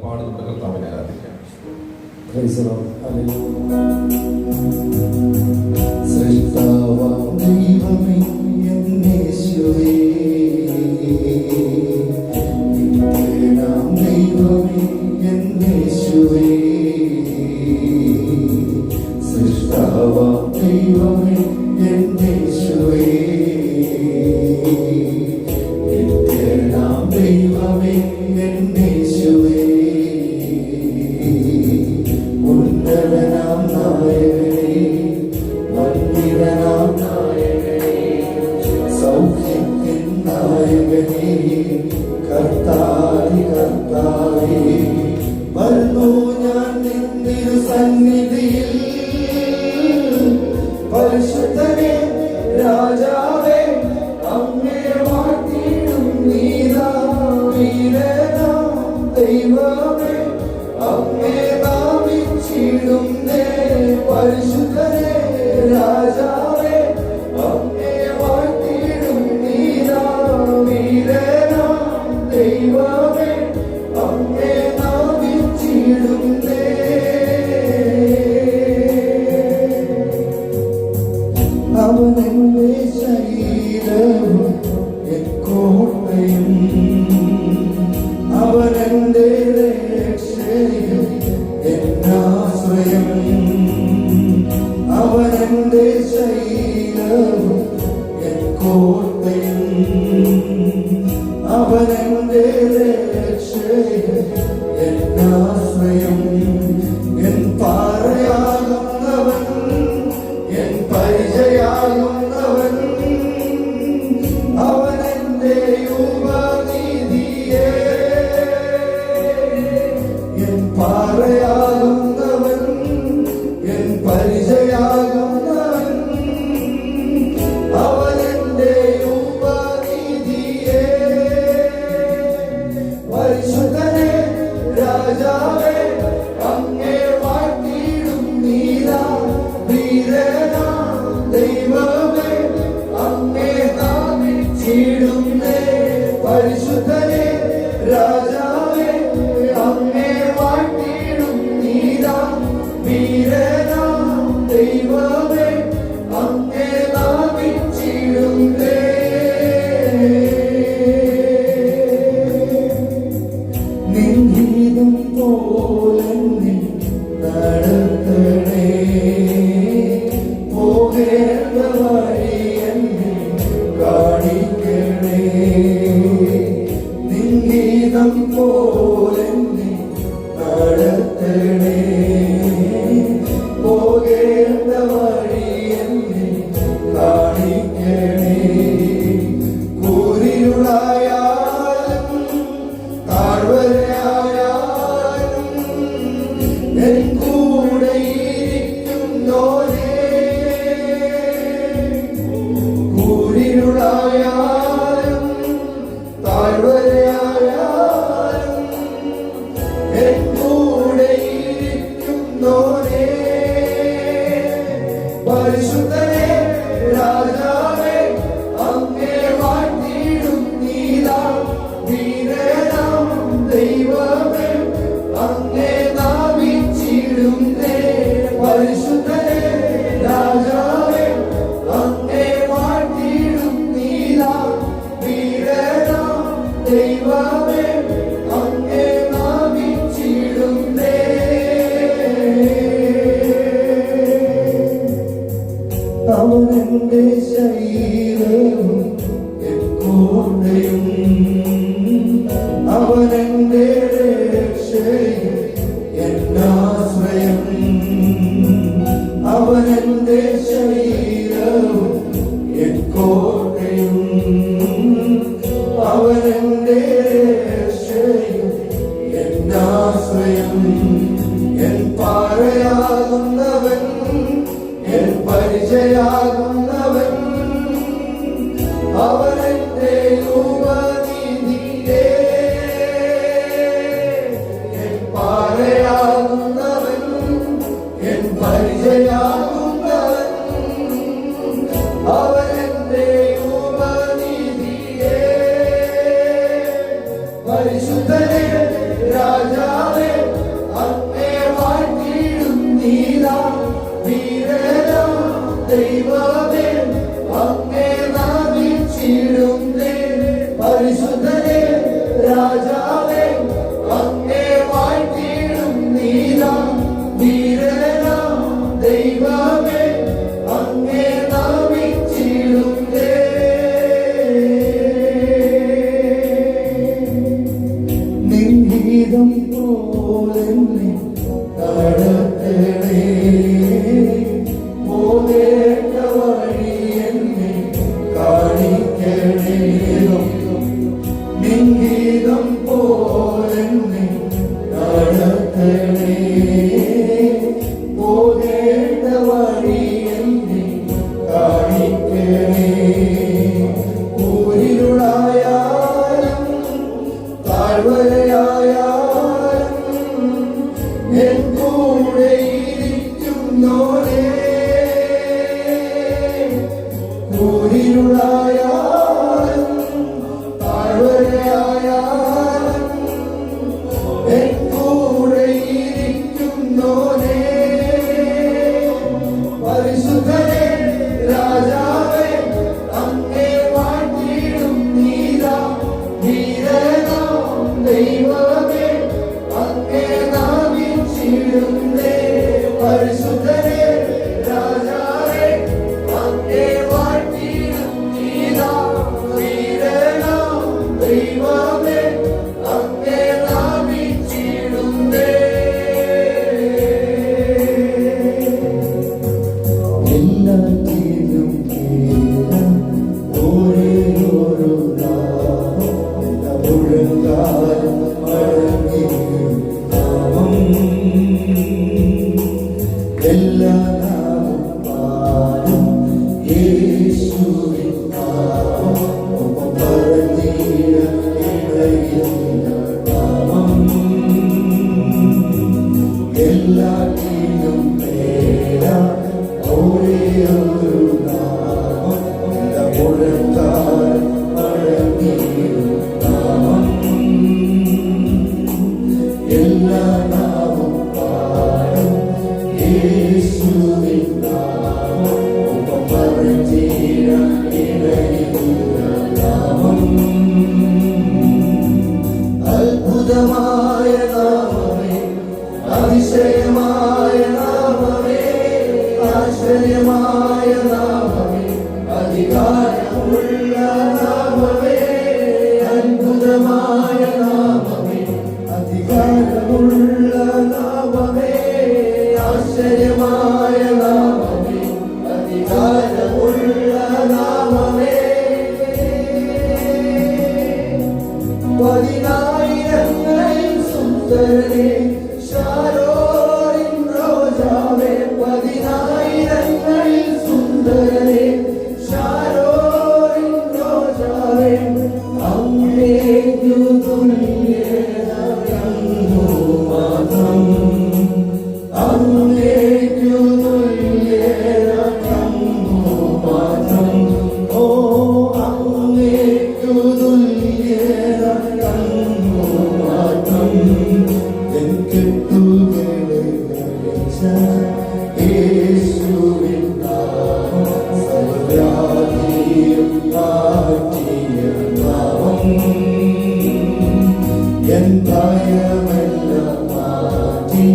പാടി നമ്മുടെ കർത്താവിനെ ആരാധിക്കാം. ദൈവമേ യേശുവേ, ദൈവമേ യേശുവേ, സൃഷ്ടാവാം ദൈവമേ യേശുവേ, ദൈവമേ യേശുവേ, ഉന്നതനാം നായകനേ, വന്ദിതനാം നായകനേ, സൗഖ്യത്തിൻ നായകനേ, കർത്താവേ കർത്താവേ, വരുന്നു ഞാൻ നിന്റെ സന്നിധിയിൽ, പരിശുദ്ധനേ രാജാവേ, അങ്ങേ വാഴ്ത്തിയിടും നീതാ, വീരനാം ദൈവമേ, അങ്ങേ നാമിച്ചിടുന്നേ, പരിശുദ്ധനേ രാജാവേ, അങ്ങേ വാഴ്ത്തിയിടും നീതാ, വീരനാം ദൈവമേ, അങ്ങേ നാമിച്ചിടുന്നേ. അവനെന്റെ ശരീരവും കോട്ടയും, അവനെന്റെ രക്ഷയും എന്നാശ്രയം, അവനെന്റെ ശരീരവും കോട്ടയും, അവനെന്റെ രക്ഷയും എന്നാശ്രയം, എൻ പാറയാകുന്നവൻ, എൻ പരിചയാകുന്നവൻ, അവനെന്റെ ഉപനിധിയേ, എൻ പാറയാകുന്നവൻ, എൻ പരിചയാകുന്നവൻ, അവനെന്റെ ഉപനിധിയേ, പരിശുദ്ധനേ രാജാവേ, അങ്ങേ വാഴ്ത്തിയിടും നീതാ, വീരനാം ദൈവമേ, അങ്ങേ നാമിച്ചിടുന്നേ, പരിശുദ്ധനേ രാജാവേ, അങ്ങേ വാഴ്ത്തിയിടും നീതാ, വീരനാം ദൈവമേ, അങ്ങേ നാമിച്ചിടുന്നേ. നിൻഗീതം പോലെന്നെ നടത്തണേ, പോകേണ്ട വഴി എന്നെ കാണിക്കണേ, നിൻഗീതം പോലെന്നെ നടത്തണേ, പോകേണ്ട വഴി എന്നെ കാണിക്കണേ, കൂരിരുളായാലും താഴ്വരയായാലും എൻ കൂടെ ഇരിക്കുന്നോരേ, കൂരിരുളായാലും താഴ്വരയായാലും എൻ കൂടെ ഇരിക്കുന്നോരേ, പരിശുദ്ധനേ രാജാവേ, അങ്ങേ വാഴ്ത്തിയിടും നീതാ, വീരനാം ദൈവമേ, അങ്ങേ നാമിച്ചിടുന്നേ, പരിശുദ്ധനേ രാജാവേ, അങ്ങേ വാഴ്ത്തിയിടും നീതാ, വീരനാം ദൈവമേ, അങ്ങേ നാമിച്ചിടുന്നേ. അവനെന്റെ ശരീരവും കോട്ടയും, അവനെന്റെ രക്ഷയും എന്നാശ്രയം, അവനെന്റെ ശരീരവും കോട്ടയും, അവനെന്റെ രക്ഷയും എന്നാശ്രയം, എൻ പാറയാകുന്നവൻ, എൻ പരിചയാകുന്നവൻ, അവനെന്റെ ഉപനിധിയേ, എൻ പാറയാകുന്നവൻ, എൻ പരിചയാകുന്നവൻ, അവനെന്റെ ഉപനിധിയേ, പരിശുദ്ധനേ രാജാവേ, പോലെന്നെ നടത്തണേ പോകേണ്ട വഴി എന്നെ കാണിക്കണേ നിൻഗീതം പോലെന്നെ നടത്തണേ പോകേണ്ട വഴി എന്നെ കാണിക്കണേ ൂരിരുളായാലും താഴ്വരയായാലും എൻ കൂടെ ഇരിക്കുന്നോരേ ൂരിരുളായാലും താഴ്വരയായാലും എൻ കൂടെ ഇരിക്കുന്നോരേ പരിശുദ്ധനേ രാജാവേ അങ്ങേ വാഴ്ത്തിയിടും നീതാ ധീരനാം ദൈവമേ അങ്ങേ നാമിച്ചിടുന്നേ പരിശുദ്ധനേ രാജാവേ അങ്ങേ വാഴ്ത്തിയിടും നീതാ ധീരനാം ദൈവമേ അങ്ങേ നാമിച്ചിടുന്നേ എല്ലാത്തിനും ഓരോരോ നാമം മുഴങ്ങാനും മടങ്ങിയും നാമം എല്ലാ നാമം പാടും യേശുവിൻ നാമം ഒപ്പം പറഞ്ഞിട ഇടയില്ല നാമം എല്ലാത്തിനും പേരാ ഓരോരോ നാമം മുഴങ്ങാൻ മടങ്ങിയും നാമം എല്ലാ നാമം പാടും യേശുവിൻ നാമം ഒപ്പം പറഞ്ഞിട ഇടയില്ല നാമം അത്ഭുതമായ നാമമേ അതിശയമായ നാമമേ ആശ്ചര്യമായ നാമമേ അധികാരമുള്ള നാമമേ അത്ഭുതമായ നാമമേ അധികാരമുള്ള നാമമേ ആശ്ചര്യമായ നാമമേ അധികാരമുള്ള നാമമേ പതിനായിരങ്ങളിൽ സുന്ദരനേ ശാരോരിൻ റോജാവേ പതിനായിരങ്ങളിൽ സുന്ദരനേ ശാരോരിൻ റോജാവേ അങ്ങേക്കു തുല്യനോ മാത്രം അങ്ങേക്കു തുല്യനോ മാത്രം ഓ അങ്ങേക്കു തുല്യനോ മാത്രം യേശുവിൻ നാമം സർവ്വവ്യാധിയും മാറ്റിയ നാമം എൻ ഭയമെല്ലാം മാറ്റി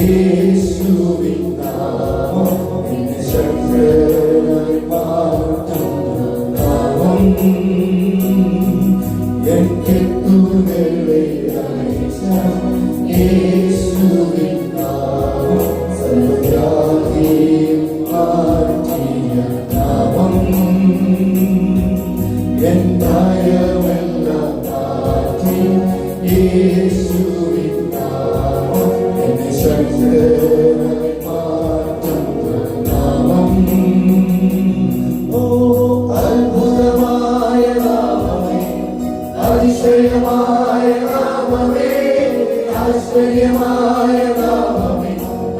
യേശുവിൻ നാമം എന്നെ ശക്തനായി മാറ്റുന്ന നാമം എൻ കെട്ടുകളെ അഴിച്ച യേശുവിൻ നാമം സർവ്വവ്യാധിയും മാറ്റിയ നാമം എൻ ഭയമെല്ലാം മാറ്റി യേശുവിൻ നാമം എന്നെ ശക്തനായി മാറ്റുന്ന നാമം ഓ അത്ഭുതമായ നാമമേ അതിശയമായ നാമമേ ആശ്ചര്യമായ നാമമേ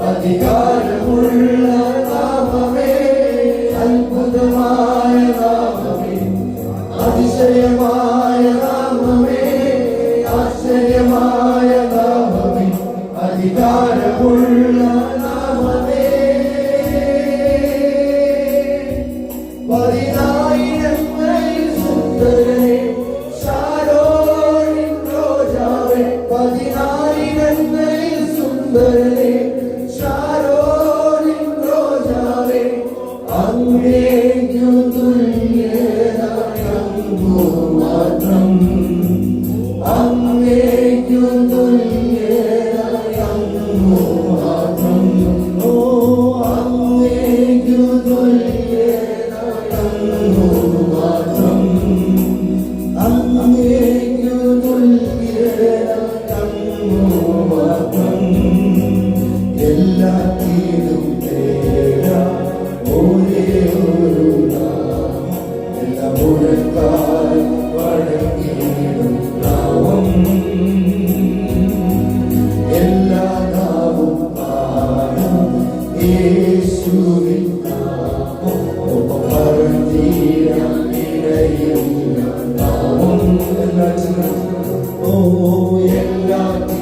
അധികാരമുള്ള നാമമേ അത്ഭുതമായ നാമമേ അതിശയമായ നാമമേ ആശ്ചര്യമായ നാമമേ അധികാരമുള്ള നാമമേ പതിനായിരങ്ങളിൽ സുന്ദരനേ ശാരോരിൻ റോജാവേ പതിനായിരങ്ങളിൽ സുന്ദരനേ ശാരോരിൻ റോജാവേ അങ്ങേക്കു തുല്യനോ മാത്രം അങ്ങേക്കു തുല്യ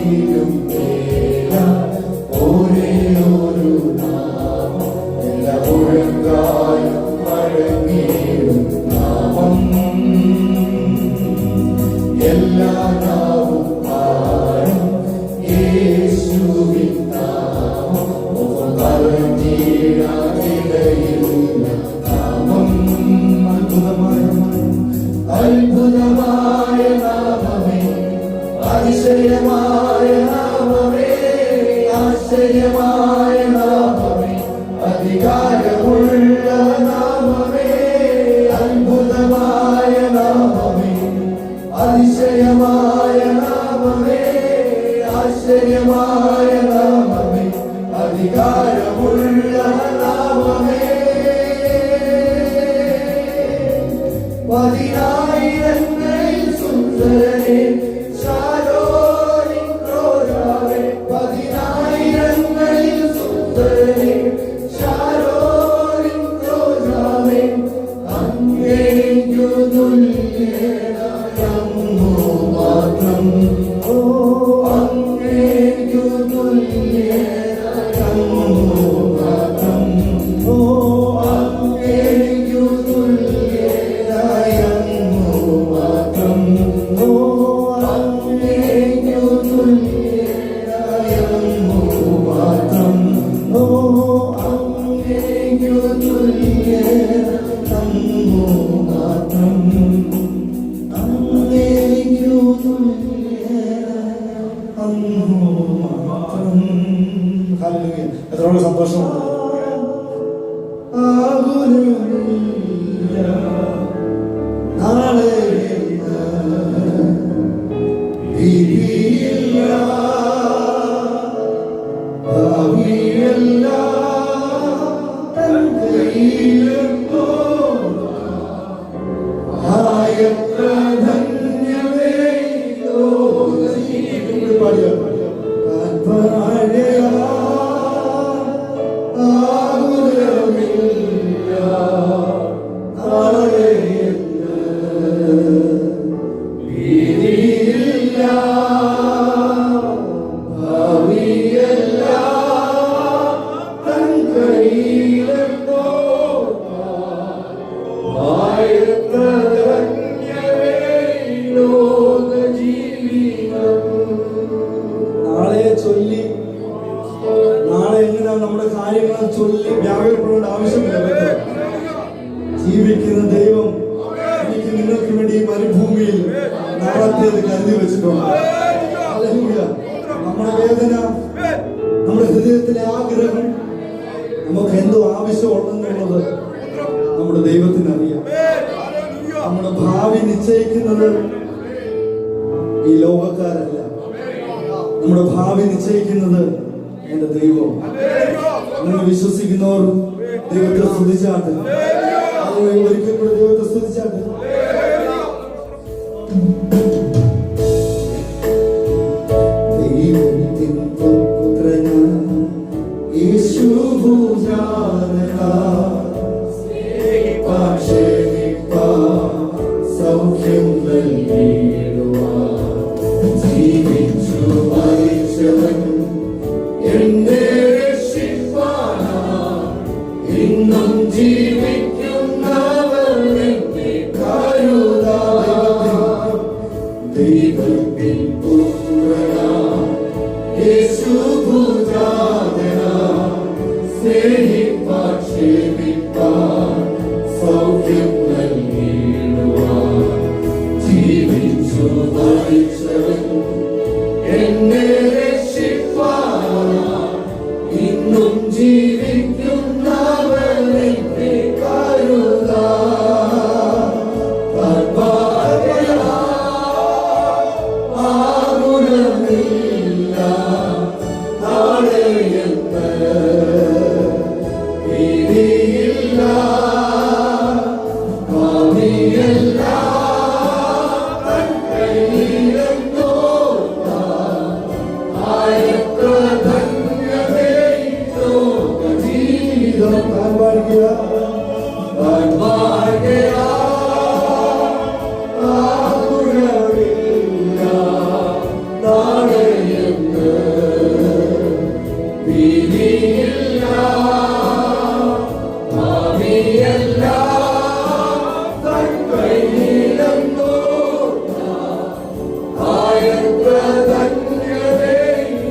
നാവിലും ഒരേ ഒരു നാമം എല്ലാ മുഴങ്കാലും വഴങ്ങിയിടും നാമം എല്ലാ നാവും പാടും യേശുവിൻ നാമം പറഞ്ഞിടയിലുള്ള നാമം അത്ഭുതമായ നാമമേ അതിശയമായ നാമമേ ആശ്ചര്യമായ നാമമേ അധികാരമുള്ള നാമമേ അത്ഭുതമായ നാമമേ അതിശയമായ നാമമേ ആശ്ചര്യമായ നാമമേ അധികാരമുള്ള നാമമേ പതിനായിരങ്ങളിൽ സുന്ദരനെ ശാലോലിൻ റോജാവേ പതിനായിരങ്ങളിൽ സുന്ദരനെ ശാലോലിൻ റോജാവേ അങ്ങേക്കു തുല്യനായങ്ങു മാത്രം ഓ അങ്ങേക്കു തുല്യനായങ്ങു മാത്രം ഓ അങ്ങേക്കു തുല്യനായങ്ങു മാത്രം ഓ അങ്ങേക്കു തുല്യനായങ്ങു മാത്രം ഓ അങ്ങേക്കു തുല്യനായങ്ങു മാത്രം അങ്ങേക്കു തുല്യനായങ്ങു മാത്രം. ഹല്ലേലൂയ. എത്രയോളം സന്തോഷമുണ്ട്. നാളെ നാളെ എങ്ങനെയാണ് നമ്മുടെ കാര്യങ്ങളെ ചൊല്ലി വ്യാകുലപ്പെടേണ്ട ആവശ്യമില്ല. ജീവിക്കുന്ന ദൈവം എനിക്ക് നിങ്ങൾക്ക് വേണ്ടി ഈ മരുഭൂമിയിൽ നാളത്തേത് കരുതി വെച്ചിട്ടുണ്ട്. നമ്മുടെ വേദന, നമ്മുടെ ഹൃദയത്തിലെ ആഗ്രഹം, നമുക്ക് എന്തോ ആവശ്യമുണ്ടെന്നുള്ളത് നമ്മുടെ ദൈവത്തിന് അറിയാം. നമ്മുടെ ഭാവി നിശ്ചയിക്കുന്നത് ഈ ലോകക്കാരല്ല. നമ്മുടെ ഭാവി നിശ്ചയിക്കുന്നത് എന്റെ ദൈവം. നിങ്ങൾ വിശ്വസിക്കുന്നവർ ദൈവത്തെ സ്തുതിച്ചാട്ട്. ഒരിക്കൽ കൂടെ ദൈവത്തെ സ്തുതിച്ചാട്ട്. ദൈവത്തിൻ പുത്രനാ യേശു ഭൂജാതനാ സൗഖ്യം നൽകിയിടുവാൻ ജീവിച്ചു മരിച്ചവൻ എന്നെ രക്ഷിപ്പാനായി ഇന്നും ജീവിക്കുന്നവൻ എന്നെ കരുതാൻ. ദൈവത്തിൻ പുത്രനാ യേശു ഭൂജാതനാ സ്നേഹിപ്പാൻ ക്ഷമിപ്പാൻ സൗഖ്യം നൽകിയിടുവാൻ ജീവിച്ചു മരിച്ചവൻ എന്നെ രക്ഷിപ്പാനായി ഇന്നും ജീവിക്കുന്നവൻ എന്നെ കരുതാൻ. ആകുലമില്ല നാളെയെന്ന് ഭീതിയില്ല ഭാവിയല്ല നാളെയും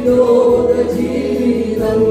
ലോക ജീവിതം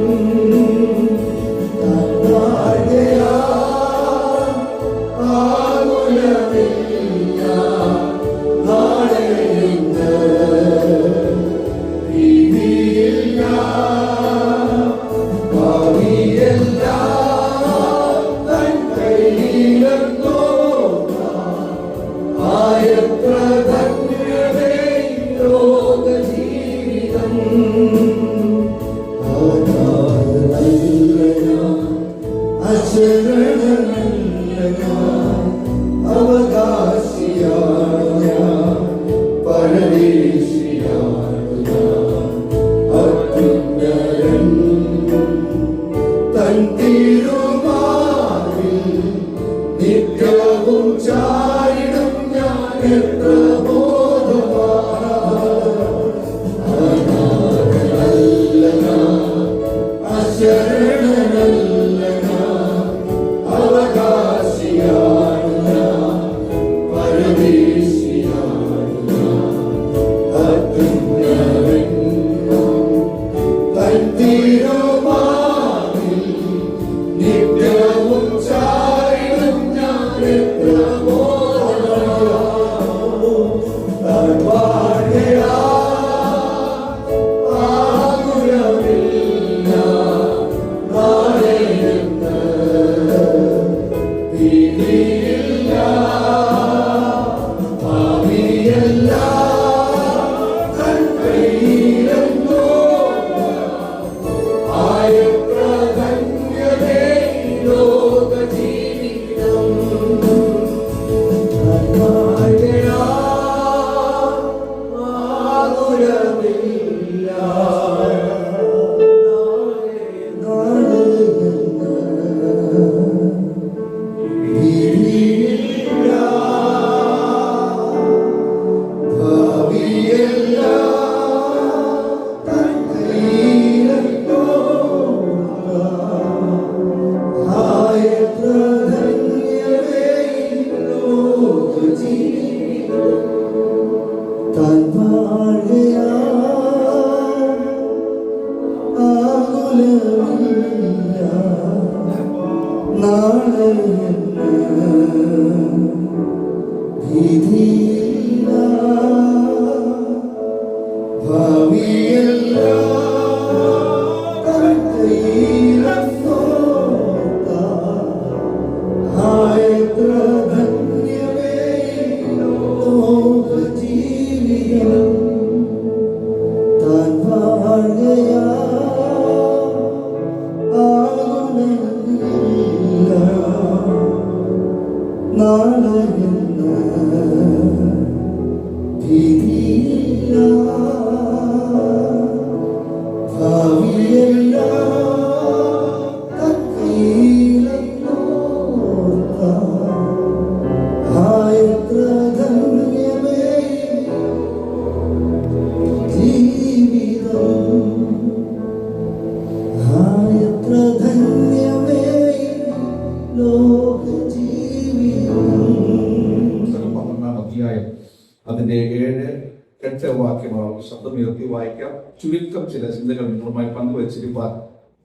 അതിന്റെ 7-8 വാക്യമാണ് ശബ്ദമുയർത്തി വായിക്കാം. ചുരുക്കം ചില ചിന്തകൾ നിങ്ങളുമായി പങ്കുവച്ചിരിക്കാൻ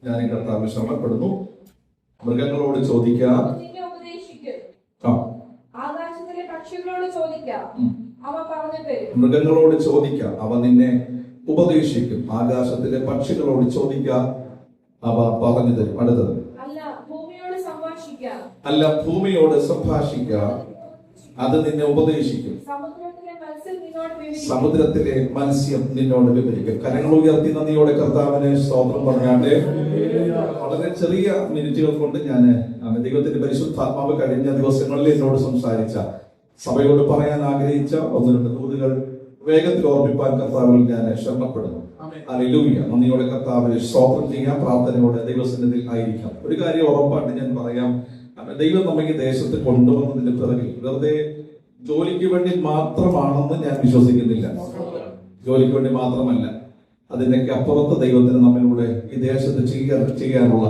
ഞാൻ കർത്താവിൽ ശ്രമപ്പെടുന്നു. മൃഗങ്ങളോട് ചോദിക്കാം, മൃഗങ്ങളോട് ചോദിക്കാം, അവ നിന്നെ ഉപദേശിക്കും. ആകാശത്തിലെ പക്ഷികളോട് ചോദിക്കാം, അവ പറഞ്ഞു തരും. അടുത്തത്, അല്ല ഭൂമിയോട് സംഭാഷിക്കാം, അത് നിന്നെ ഉപദേശിക്കും. സമുദ്രത്തിലെ മത്സ്യം നിന്നോട് വിവരിക്കും. കരങ്ങൾ ഉയർത്തി നന്ദിയോടെ കർത്താവിന് സ്തോത്രം പറഞ്ഞാണ്ട് വളരെ ചെറിയ മിനിറ്റുകൾ കൊണ്ട് ഞാൻ ദൈവത്തിന്റെ പരിശുദ്ധാത്മാവ് കഴിഞ്ഞ ദിവസങ്ങളിൽ എന്നോട് സംസാരിച്ച, സഭയോട് പറയാൻ ആഗ്രഹിച്ച 1-2 ദൂതുകൾ വേഗത്തിൽ ഓർമ്മിപ്പാൻ കർത്താവിൽ ഞാൻ ശരണപ്പെടുന്നു. ഹല്ലേലൂയ. നന്ദിയോടെ കർത്താവിന് സ്തോത്രം ചെയ്യാം, പ്രാർത്ഥനയോടെ ദൈവസന്നിധിയിൽ ആയിരിക്കാം. ഒരു കാര്യം ഉറപ്പായിട്ട് ഞാൻ പറയാം, ദൈവം നമുക്ക് ദേശത്ത് കൊണ്ടുവന്നതിന്റെ പിറകിൽ വെറുതെ ജോലിക്ക് വേണ്ടി മാത്രമാണെന്ന് ഞാൻ വിശ്വസിക്കുന്നില്ല. ജോലിക്ക് വേണ്ടി മാത്രമല്ല, അതിനൊക്കെ അപ്പുറത്ത് ദൈവത്തിന് നമ്മളിലൂടെ ഈ ദേശത്ത് ചെയ്യാനുള്ള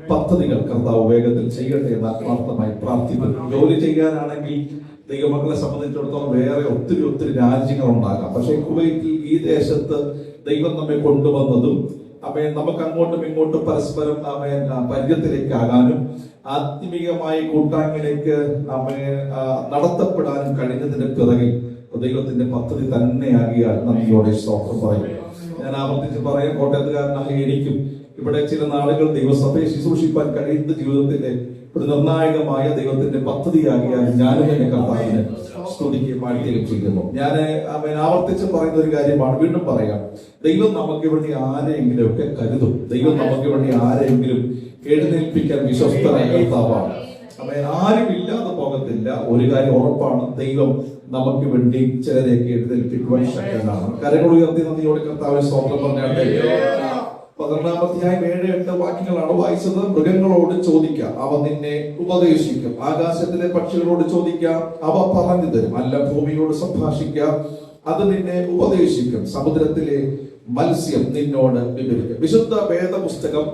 പദ്ധതികൾ കർത്താവ് വേഗത്തിൽ ചെയ്യട്ടെ എന്ന് ആത്മാർത്ഥമായി പ്രാർത്ഥിക്കുന്നു. ജോലി ചെയ്യാനാണെങ്കിൽ ദൈവമക്കളെ സംബന്ധിച്ചിടത്തോളം വേറെ ഒത്തിരി രാജ്യങ്ങൾ ഉണ്ടാകാം. പക്ഷെ കുവൈറ്റിൽ ഈ ദേശത്ത് ദൈവം നമ്മെ കൊണ്ടുവന്നതും നമുക്ക് അങ്ങോട്ടും ഇങ്ങോട്ടും പരസ്പരം പരിചയത്തിലേക്കാകാനും ആത്മീയമായ കൂട്ടായ്മയിലേക്ക് നടത്തപ്പെടാനും കഴിഞ്ഞതിന്റെ പിറകിൽ ദൈവത്തിന്റെ പദ്ധതി തന്നെയാകിയാൽ നന്ദിയോടെ സ്തോത്രം പറയും. ഞാൻ ആവർത്തിച്ച് പറയാം, കോട്ടയത്തുകാരനായ എനിക്കും ഇവിടെ ചില നാളുകൾ ദൈവസഭയെ ശുശ്രൂഷിപ്പാൻ കഴിയുന്ന ജീവിതത്തിന്റെ ഒരു നിർണായകമായ ദൈവത്തിന്റെ പദ്ധതിയാകിയാൽ ഞാനും എന്നെ കർത്താവിനെ സ്തുതിക്കുകയും വാഴ്ത്തുകയും ചെയ്യുന്നു. ഞാൻ ആവർത്തിച്ച് പറയുന്ന ഒരു കാര്യമാണ്, വീണ്ടും പറയാം. ദൈവം നമുക്ക് വേണ്ടി ആരെയെങ്കിലും ഒക്കെ കരുതും. ദൈവം നമുക്ക് വേണ്ടി ആരെങ്കിലും എഴുന്നേൽപ്പിക്കാൻ വിശ്വസ്തനായ കർത്താവാണ്. ആരും ഇല്ലാതെ പോകത്തില്ല. ഒരു കാര്യം ഉറപ്പാണ്, ദൈവം നമുക്ക് വേണ്ടി ചിലരെയൊക്കെ എഴുന്നേൽപ്പിക്കുവാൻ ശക്തനാണ്. കരങ്ങൾ ഉയർത്തി നന്ദിയോടെ കർത്താവിനെ സ്തോത്രം പറഞ്ഞാട്ടെ. 12-ാം അധ്യായം 7-8 വാക്യങ്ങളാണ് വായിച്ചത്. മൃഗങ്ങളോട് ചോദിക്കാം, അവ നിന്നെ ഉപദേശിക്കും. ആകാശത്തിലെ പക്ഷികളോട് ചോദിക്കാം, അവ പറഞ്ഞു തരും. അല്ല, ഭൂമിയോട് സംഭാഷിക്കാം, അത് നിന്നെ ഉപദേശിക്കും. സമുദ്രത്തിലെ മത്സ്യം നിന്നോട് വിവരിക്കും. വിശുദ്ധ വേദപുസ്തകം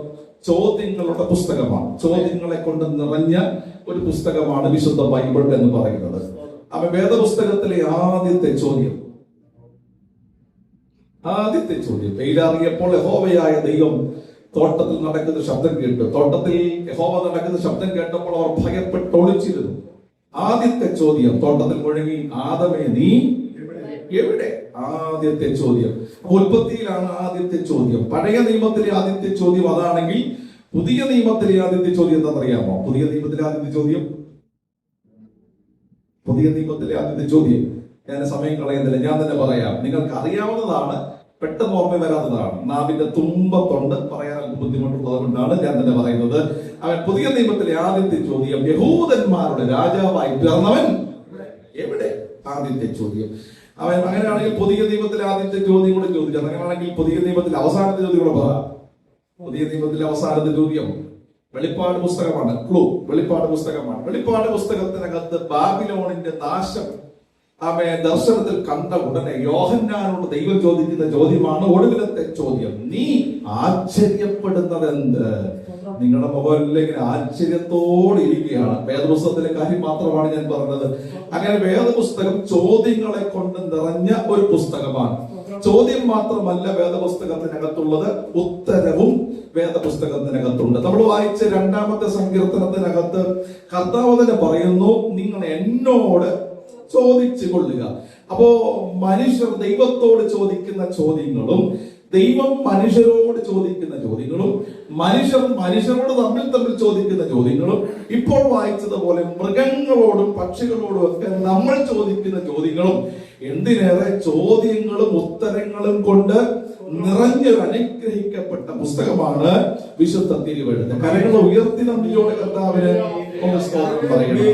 ചോദ്യങ്ങളുടെ പുസ്തകമാണ്. ചോദ്യങ്ങളെ കൊണ്ട് നിറഞ്ഞ ഒരു പുസ്തകമാണ് വിശുദ്ധ ബൈബിൾ എന്ന് പറയുന്നത്. വേദപുസ്തകത്തിലെ ആദ്യത്തെ ചോദ്യം വെയിലാറിയപ്പോൾ യഹോവയായ ദൈവം തോട്ടത്തിൽ നടക്കുന്ന ശബ്ദം കേട്ടു. തോട്ടത്തിൽ യഹോവ നടക്കുന്ന ശബ്ദം കേട്ടപ്പോൾ അവർ ഭയപ്പെട്ട് ഒളിച്ചിരുന്നു. ആദ്യത്തെ ചോദ്യം തോട്ടത്തിൽ മുഴങ്ങി, ആദമേ നീ എവിടെ? ആദ്യത്തെ ചോദ്യം. ഉൽപ്പത്തിയിലാണ് ആദ്യത്തെ ചോദ്യം. പഴയ നിയമത്തിലെ ആദ്യത്തെ ചോദ്യം അതാണെങ്കിൽ പുതിയ നിയമത്തിലെ ആദ്യത്തെ ചോദ്യം എന്താണെന്നറിയാമോ? പുതിയ നിയമത്തിലെ ആദ്യത്തെ ചോദ്യം ഞാൻ സമയം കളയുന്നില്ല, ഞാൻ തന്നെ പറയാം. നിങ്ങൾക്ക് അറിയാവുന്നതാണ്, പെട്ടെന്ന് ഓർമ്മ വരാത്തതാണ്. നാവിന്റെ തുമ്പത്തുണ്ട്, പറയാൻ ബുദ്ധിമുട്ടുള്ളത് കൊണ്ടാണ് ഞാൻ തന്നെ പറയുന്നത്. പുതിയ നിയമത്തിലെ ആദ്യത്തെ ചോദ്യം, യഹൂദന്മാരുടെ രാജാവായി പിറന്നവൻ എവിടെ? ആദ്യത്തെ ചോദ്യം. അങ്ങനെയാണെങ്കിൽ പുതിയ നിയമത്തിലെ ആദ്യത്തെ ചോദ്യം കൂടെ ചോദിക്കാം. അങ്ങനെയാണെങ്കിൽ പുതിയ നിയമത്തിലെ അവസാനത്തെ ചോദ്യം കൂടെ പറയാം. പുതിയ നിയമത്തിലെ അവസാനത്തെ ചോദ്യം വെളിപ്പാട് പുസ്തകമാണ്. വെളിപ്പാട് പുസ്തകത്തിനകത്ത് ബാബിലോണിന്റെ നാശം ദർശനത്തിൽ കണ്ട ഉടനെ യോഹന്നാനോട് ദൈവം ചോദിക്കുന്ന ചോദ്യമാണ് ഒടുവിലത്തെ ചോദ്യം. നീ ആശ്ചര്യപ്പെടുന്നത് എന്ത്? നിങ്ങളുടെ മുഖത്തിൽ ഇങ്ങനെ ആശ്ചര്യത്തോടെ ഇരിക്കുകയാണ്. വേദപുസ്തകത്തിലെ കാര്യം മാത്രമാണ് ഞാൻ പറഞ്ഞത്. അങ്ങനെ വേദപുസ്തകം ചോദ്യങ്ങളെ കൊണ്ട് നിറഞ്ഞ ഒരു പുസ്തകമാണ്. ചോദ്യം മാത്രമല്ല വേദപുസ്തകത്തിനകത്തുള്ളത്, ഉത്തരവും വേദപുസ്തകത്തിനകത്തുണ്ട്. നമ്മൾ വായിച്ച 2-ാമത്തെ സങ്കീർത്തനത്തിനകത്ത് കർത്താവ് തന്നെ പറയുന്നു, നിങ്ങൾ എന്നോട് ചോദിച്ചു കൊള്ളുക. അപ്പോ മനുഷ്യർ ദൈവത്തോട് ചോദിക്കുന്ന ചോദ്യങ്ങളും ദൈവം മനുഷ്യരോട് ചോദിക്കുന്ന ചോദ്യങ്ങളും മനുഷ്യരോട് തമ്മിൽ ചോദിക്കുന്ന ചോദ്യങ്ങളും ഇപ്പോൾ വായിച്ചതുപോലെ മൃഗങ്ങളോടും പക്ഷികളോടും ഒക്കെ നമ്മൾ ചോദിക്കുന്ന ചോദ്യങ്ങളും എന്തിനേറെ ചോദ്യങ്ങളും ഉത്തരങ്ങളും കൊണ്ട് നിറഞ്ഞൊരു അനുഗ്രഹിക്കപ്പെട്ട പുസ്തകമാണ് വിശുദ്ധ തിരുവെഴുത്ത്. കരങ്ങൾ ഉയർത്തി നന്ദിയോടെ കർത്താവിന് പറയണം.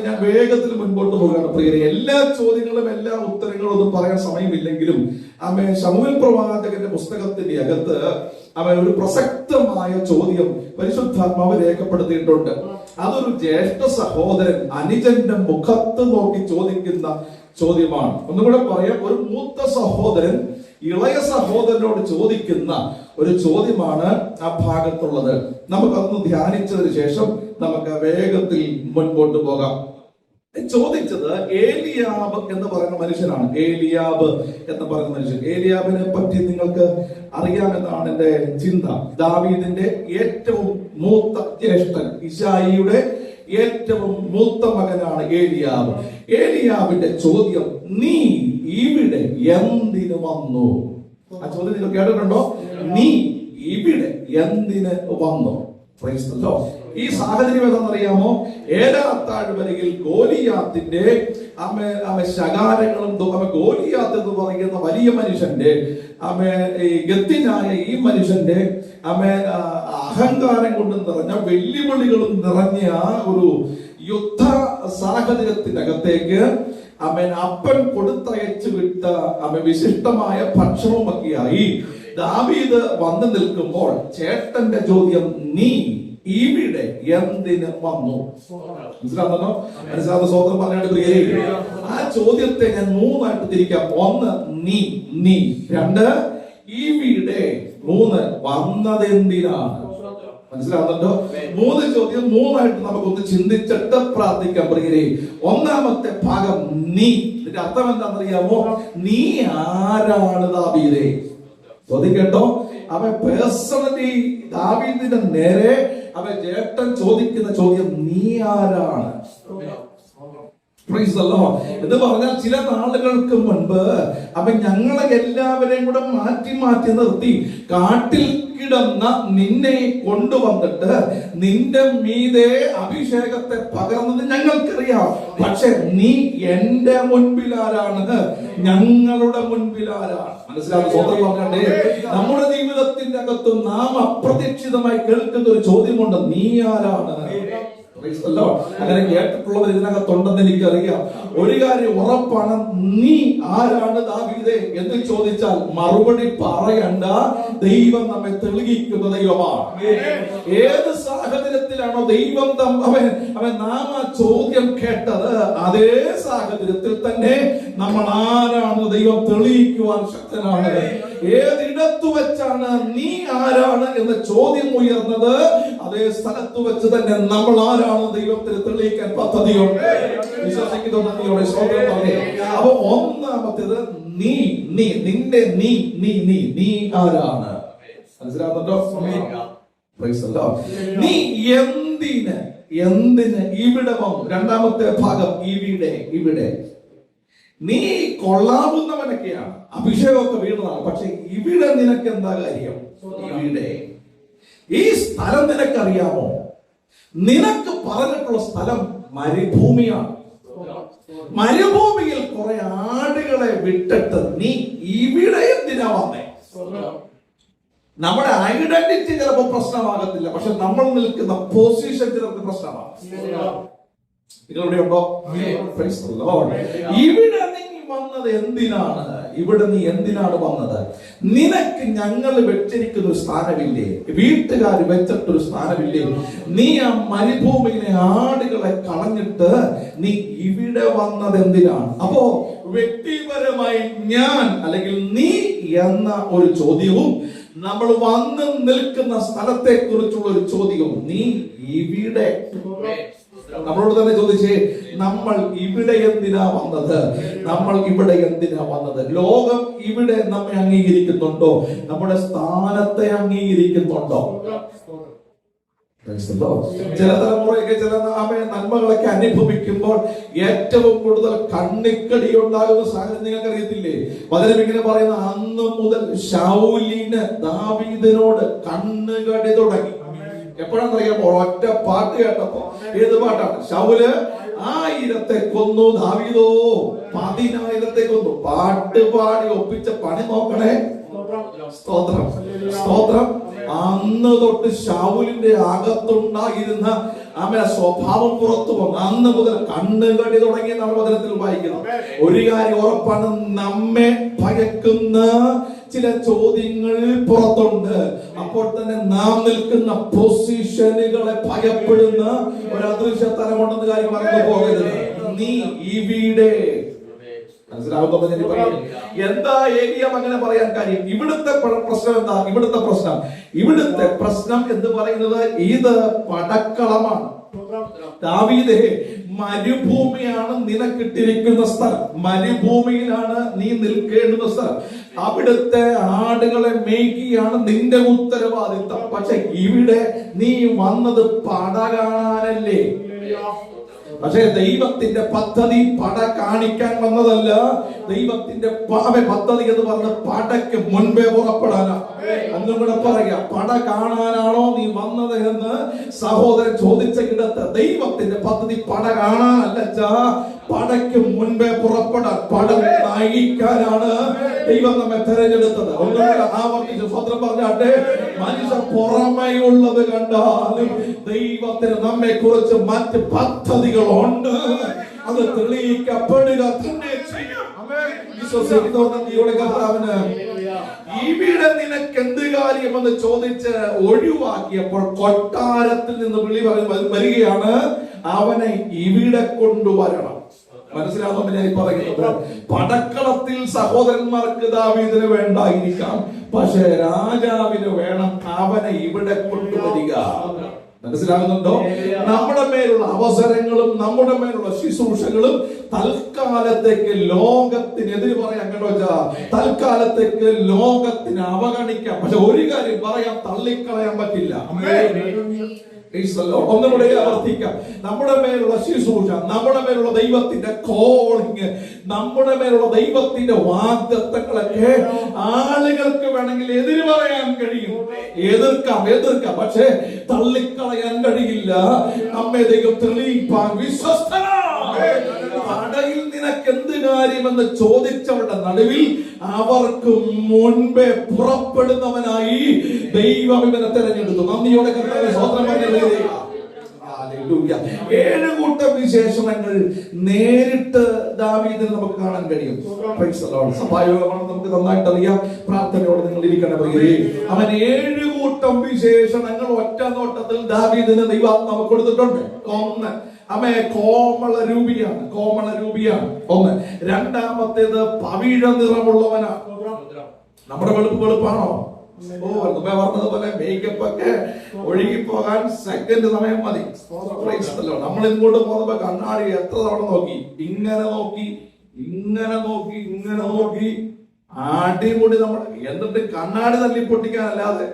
ഞാൻ വേഗത്തിൽ മുൻപോട്ട് പോകാണ് പ്രിയരെ. എല്ലാ ചോദ്യങ്ങളും എല്ലാ ഉത്തരങ്ങളും ഒന്നും പറയാൻ സമയമില്ലെങ്കിലും ശമൂവേൽ പ്രവാചകന്റെ പുസ്തകത്തിന്റെ അകത്ത് ഒരു പ്രസക്തമായ ചോദ്യം പരിശുദ്ധാത്മാവ് രേഖപ്പെടുത്തിയിട്ടുണ്ട്. അതൊരു ജ്യേഷ്ഠ സഹോദരൻ അനുജന്റെ മുഖത്ത് നോക്കി ചോദിക്കുന്ന ചോദ്യമാണ്. ഒന്നുകൂടെ പറയാം, ഒരു മൂത്ത സഹോദരൻ ഇളയ സഹോദരനോട് ചോദിക്കുന്ന ഒരു ചോദ്യമാണ് ആ ഭാഗത്തുള്ളത്. നമുക്കതൊന്ന് ധ്യാനിച്ചതിന് ശേഷം നമുക്ക് വേഗത്തിൽ മുൻപോട്ട് പോകാം. ചോദിച്ചത് ഏലിയാബ് എന്ന് പറയുന്ന മനുഷ്യനാണ്. ഏലിയാബിനെ പറ്റി നിങ്ങൾക്ക് അറിയാമെന്നാണ് എന്റെ ചിന്ത. ദാവീദിന്റെ ഏറ്റവും മൂത്ത ജ്യേഷ്ഠൻ, ഇശായിയുടെ ഏറ്റവും മൂത്ത മകനാണ് ഏലിയാബ്. ഏലിയാബിന്റെ ചോദ്യം, നീ ഇവിടെ എന്തിനു വന്നു? ആ ചോദ്യം നിങ്ങൾ കേട്ടിട്ടുണ്ടോ? നീ ഇവിടെ എന്തിന് വന്നു? ഈ സാഹചര്യം ഏതാണെന്നറിയാമോ? ഏലാത്താഴ്വരയിൽ ഗോലിയാത്തിന്റെ ശകാരങ്ങളും ഗോലിയാത്ത് എന്ന് പറയുന്ന വലിയ മനുഷ്യന്റെ ഗത്തിനായ ഈ മനുഷ്യന്റെ അഹങ്കാരം കൊണ്ട് നിറഞ്ഞ വെല്ലുവിളികളും നിറഞ്ഞ ആ ഒരു യുദ്ധ സാഹചര്യത്തിനകത്തേക്ക് അപ്പൻ കൊടുത്തയച്ചു വിട്ട വിശിഷ്ടമായ ഭക്ഷണമൊക്കെയായി ദാവീദ് വന്നു നിൽക്കുമ്പോൾ ചേട്ടന്റെ ചോദ്യം, നീ ഇവിടെ എന്തിന് വന്നു? മനസ്സിലാവുന്ന സ്വന്തം പറഞ്ഞാണ് പ്രിയരേ. ആ ചോദ്യത്തെ ഞാൻ 3 തിരിക്കാം. 1 നീ, 2 ഇവിടെ, 3 വന്നതെന്തിനാണ്? മനസ്സിലാവുന്നുണ്ടോ? 3 ചോദ്യം 3 നമുക്കൊന്ന് ചിന്തിച്ചിട്ട് പ്രാർത്ഥിക്കാം പ്രിയരേ. 1-ാമത്തെ ഭാഗം നീ. ഇതിന്റെ അർത്ഥം എന്താണെന്നറിയാമോ? നീ ആരാണ് ദാവീദേ? ചോദിക്കട്ടോ, അവൻ പേഴ്സണലി ദാവീദിന്റെ നേരെ അവൻ ജ്യേഷ്ഠൻ ചോദിക്കുന്ന ചോദ്യം, നീ ആരാണ്? എന്ന് പറഞ്ഞാൽ ചില നാളുകൾക്ക് മുൻപ് അവൻ ഞങ്ങളെ എല്ലാവരെയും കൂടെ മാറ്റി മാറ്റി നിർത്തി കാട്ടിൽ കിടന്ന നിന്നെ കൊണ്ടുവന്നിട്ട് നിന്റെ മീതെ അഭിഷേകത്തെ പകർന്നത് ഞങ്ങൾക്കറിയാം. പക്ഷെ നീ എന്റെ മുൻപിലാരാണ്, ഞങ്ങളുടെ മുൻപിലാരാണ്? മനസ്സിലാവും? സ്വന്തം പറഞ്ഞേ, നമ്മുടെ ജീവിതത്തിന്റെ അകത്ത് നാം അപ്രതീക്ഷിതമായി കേൾക്കുന്ന ഒരു ചോദ്യമുണ്ട്, നീ ആരാണ്? അങ്ങനെ കേട്ടിട്ടുള്ളവർ ഇതിനകത്തുണ്ടെന്ന് എനിക്കറിയാം. ഒരു കാര്യം ഉറപ്പാണ്, നീ ആരാണ് ദാവീദേ എന്ന് ചോദിച്ചാൽ മറുപടി പറയണ്ട, ദൈവം നമ്മെ തെളിയിക്കുന്ന ദൈവമാണ്. ഏത് സാഹചര്യത്തിലാണോ ദൈവം അവൻ നാം ആ ചോദ്യം കേട്ടത്, അതേ സാഹചര്യത്തിൽ തന്നെ നമ്മൾ ആരാണ് ദൈവം തെളിയിക്കുവാൻ ശക്തനാണ്. ഏതിടത്തു വെച്ചാണ് നീ ആരാണ് എന്ന ചോദ്യം ഉയർന്നത്, അതേ സ്ഥലത്ത് വെച്ച് തന്നെ നമ്മൾ ആരാണ് ദൈവത്തിന് തെളിയിക്കാൻ പദ്ധതിയുണ്ട്. വിശ്വസിക്കുന്ന നന്ദിയോടെ ശ്രോത്രം പറഞ്ഞേ. അപ്പൊ ഒന്നാമത്തേത് നീ നീ നിന്റെ നീ നീ നീ നീ ആരാണ്? മനസ്സിലാവുന്നുണ്ടോ? നീ എന്തിന് എന്തിന് ഇവിടെ വന്നു? രണ്ടാമത്തെ ഭാഗം ഇവിടെ നീ കൊള്ളാവുന്നവനൊക്കെയാണ്, അഭിഷേകമൊക്കെ വീണതാണ്. പക്ഷെ ഇവിടെ നിനക്ക് എന്താ കാര്യം? ഇവിടെ ഈ സ്ഥലം നിനക്കറിയാമോ? നിനക്ക് പറഞ്ഞിട്ടുള്ള സ്ഥലം മരുഭൂമിയാണ്. മരുഭൂമിയിൽ കുറെ ആടുകളെ വിട്ടിട്ട് നീ ഇവിടെ എന്തിനാ വന്നേ? നമ്മുടെ ഐഡന്റിറ്റി ചിലപ്പോൾ പ്രശ്നമാകത്തില്ല, പക്ഷെ നമ്മൾ നിൽക്കുന്ന പൊസിഷൻ ചിലർക്ക് പ്രശ്നമാണ്. നിങ്ങളിവിടെ ഉണ്ടോ? ഇവിടെ നീ വന്നത് എന്തിനാണ്? ഇവിടെ നീ എന്തിനാണ് വന്നത്? നിനക്ക് ഞങ്ങൾ വെച്ചിരിക്കുന്ന ഒരു സ്ഥാനമില്ലേ? വീട്ടുകാർ വെച്ചിട്ടൊരു സ്ഥാനമില്ലേ? നീ ആ മരുഭൂമിയിലെ ആടുകളെ കളഞ്ഞിട്ട് നീ ഇവിടെ വന്നത് എന്തിനാണ്? അപ്പോ വ്യക്തിപരമായി ഞാൻ അല്ലെങ്കിൽ നീ എന്ന ഒരു ചോദ്യവും നമ്മൾ വന്ന് നിൽക്കുന്ന സ്ഥലത്തെ കുറിച്ചുള്ള ഒരു ചോദ്യവും, നീ ഇവിടെ. നമ്മളോട് തന്നെ ചോദിച്ചേ, നമ്മൾ ഇവിടെ എന്തിനാ വന്നത്? നമ്മൾ ഇവിടെ എന്തിനാ വന്നത്? ലോകം ഇവിടെ നമ്മെ അംഗീകരിക്കുന്നുണ്ടോ? നമ്മുടെ സ്ഥാനത്തെ അംഗീകരിക്കുന്നുണ്ടോ? ചില തലമുറയൊക്കെ ചില നന്മകളൊക്കെ അനുഭവിക്കുമ്പോൾ ഏറ്റവും കൂടുതൽ കണ്ണിക്കടി ഉണ്ടാകുന്ന സാഹചര്യം നിങ്ങൾക്ക് അറിയത്തില്ലേ? വചനം ഇങ്ങനെ പറയുന്ന, അന്ന് മുതൽ ശൗലിന് ദാവീദിനോട് കണ്ണുകടി തുടങ്ങി. എപ്പോഴാണെന്നറിയാമോ? ഒറ്റ പാട്ട് കേട്ടപ്പോ. ഏത് പാട്ടാണ്? ശൗല് 1000 കൊന്നു, ദാവീദോ 10,000 കൊന്നു. പാട്ട് പാടി ഒപ്പിച്ച പണി നോക്കണേ. സ്തോത്രം സ്തോത്രം. അന്ന് തൊട്ട് ശൗലിന്റെ അകത്തുണ്ടായിരുന്ന സ്വഭാവം പുറത്തു വന്നു. അന്ന് മുതൽ കണ്ണുകടി തുടങ്ങി നമ്മൾ വചനത്തിൽ വായിക്കുന്നു. ഒരു കാര്യം ഉറപ്പാണ്, നമ്മെ ഭയക്കുന്ന ചില ചോദ്യങ്ങൾ പുറത്തുണ്ട്. അപ്പോൾ തന്നെ നാം നിൽക്കുന്ന പൊസിഷനുകളെ ഭയപ്പെടുന്ന ഒരു അദൃശ്യ തലമുണ്ടെന്ന കാര്യം മറന്നു പോകരുത്. നീ ഇവിടെ. എന്താ ഏരിയ അങ്ങനെ പറയാൻ കാര്യം? ഇവിടുത്തെ പ്രശ്നം എന്താ? ഇവിടുത്തെ പ്രശ്നം എന്ന് പറയുന്നത് ഇത് പടക്കളമാണ്. ദാവീദേ, മരുഭൂമിയാണ് നിനക്കിട്ടിരിക്കുന്ന സ്ഥലം. മരുഭൂമിയിലാണ് നീ നിൽക്കേണ്ടുന്ന സ്ഥലം. അവിടുത്തെ ആടുകളെ മേയ്ക്കുകയാണ് നിന്റെ ഉത്തരവാദിത്തം. പക്ഷെ ഇവിടെ നീ വന്നത് പട കാണാനല്ലേ? പക്ഷേ ദൈവത്തിന്റെ പദ്ധതി പട കാണിക്കാൻ വന്നതല്ല. ദൈവത്തിന്റെ പദ്ധതി എന്ന് പറഞ്ഞ പടയ്ക്ക് മുൻപേ പുറപ്പെടാനാ. ഒന്നും കൂടെ പറയാ, പട കാണാനാണോ നീ വന്നത് എന്ന് സഹോദരൻ ചോദിച്ച ഇടത്ത് ദൈവത്തിന്റെ പദ്ധതി പട കാണാനല്ല, പടയ്ക്ക് മുൻപേ പുറപ്പെടാൻ, പടം നയിക്കാനാണ് ദൈവം നമ്മെ തെരഞ്ഞെടുത്തത്. ഒന്നുകൂടെ ആവർത്തിച്ച് സ്വന്തം പറഞ്ഞാട്ടെ, മനുഷ്യർ പുറമേയുള്ളത് കണ്ടാലും ദൈവത്തിന് നമ്മെ കുറിച്ച് മറ്റ് പദ്ധതികളുണ്ട്. അത് തെളിയിക്കപ്പെടുക തന്നെ ചെയ്യും. ഇവിടെ നിനക്ക് എന്ത് കാര്യമെന്ന് ചോദിച്ച് ഒഴിവാക്കിയപ്പോൾ കൊട്ടാരത്തിൽ നിന്ന് വിളി വരികയാണ്, അവനെ ഇവിടെ കൊണ്ടുവരണം. മനസ്സിലാവുന്ന ഞാൻ പറയുന്നത്, പടക്കളത്തിൽ സഹോദരന്മാർക്ക് ദാവീദിന് വേണ്ടായിരിക്കാം, പക്ഷെ രാജാവിന് വേണം. അവനെ ഇവിടെ കൊണ്ടുവരിക. മനസ്സിലാകുന്നുണ്ടോ? നമ്മുടെ മേലുള്ള അവസരങ്ങളും നമ്മുടെ മേലുള്ള ശുശ്രൂഷകളും തൽക്കാലത്തേക്ക് ലോകത്തിനെതിര് പറയാൻ കേട്ടോ, തൽക്കാലത്തേക്ക് ലോകത്തിന് അവഗണിക്കാം. പക്ഷെ ഒരു കാര്യം പറയാം, തള്ളിക്കളയാൻ പറ്റില്ല. ഒന്നുകൂടെ ആവർത്തിക്കാം. നമ്മുടെ മേലുള്ള ശുശ്രൂഷ, നമ്മുടെ മേലുള്ള ദൈവത്തിന്റെ കോളിങ്, നമ്മുടെ മേലുള്ള ദൈവത്തിന്റെ വാഗ്ദത്തങ്ങളൊക്കെ ആളുകൾക്ക് വേണമെങ്കിൽ എതിര് പറയാൻ കഴിയും, എതിർക്കാം, പക്ഷേ തള്ളിക്കളയാൻ കഴിയില്ല. നമ്മെ ദൈവം തെളിയിപ്പാൻ വിശ്വസ്തനാണ്. കടയിൽ നിനക്ക് എന്ത് കാര്യമെന്ന് ചോദിച്ചവരുടെ നടുവിൽ അവർക്ക് മുൻപേ പുറപ്പെടുന്നവനായി ദൈവം ഇവനെ തെരഞ്ഞെടുത്തു. നന്ദിയോടെ കർത്താവേ സ്തോത്രം പറഞ്ഞേ. 7 കൂട്ടം വിശേഷണങ്ങൾ നേരിട്ട് ദാവീദിന് നമുക്ക് കാണാൻ കഴിയും. സഭായോഗമാണ്, നമുക്ക് നന്നായിട്ട് അറിയാം. പ്രാർത്ഥനയോടെ നിങ്ങൾ ഇരിക്കണം. അവൻ 7 കൂട്ടം വിശേഷണങ്ങൾ ഒറ്റ നോട്ടത്തിൽ ദാവീദിന് ദൈവാത്മാവ് കൊടുത്തിട്ടുണ്ട്. ഒന്ന്, അവൻ കോമള രൂപിയാണ്. ഒന്ന്. രണ്ടാമത്തേത് പവിഴ നിറമുള്ളവനാണ്. നമ്മുടെ വെളുപ്പാണോ? പറഞ്ഞതുപോലെ മേക്കപ്പ് ഒക്കെ ഒഴുകിപ്പോകാൻ സെക്കൻഡ് സമയം മതി. നമ്മൾ ഇങ്ങോട്ട് പോകുമ്പോ കണ്ണാടി എത്ര തവണ നോക്കി, ഇങ്ങനെ നോക്കി അടിമുടി നമ്മൾ, എന്നിട്ട് കണ്ണാടി തല്ലി പൊട്ടിക്കാനല്ലാതെ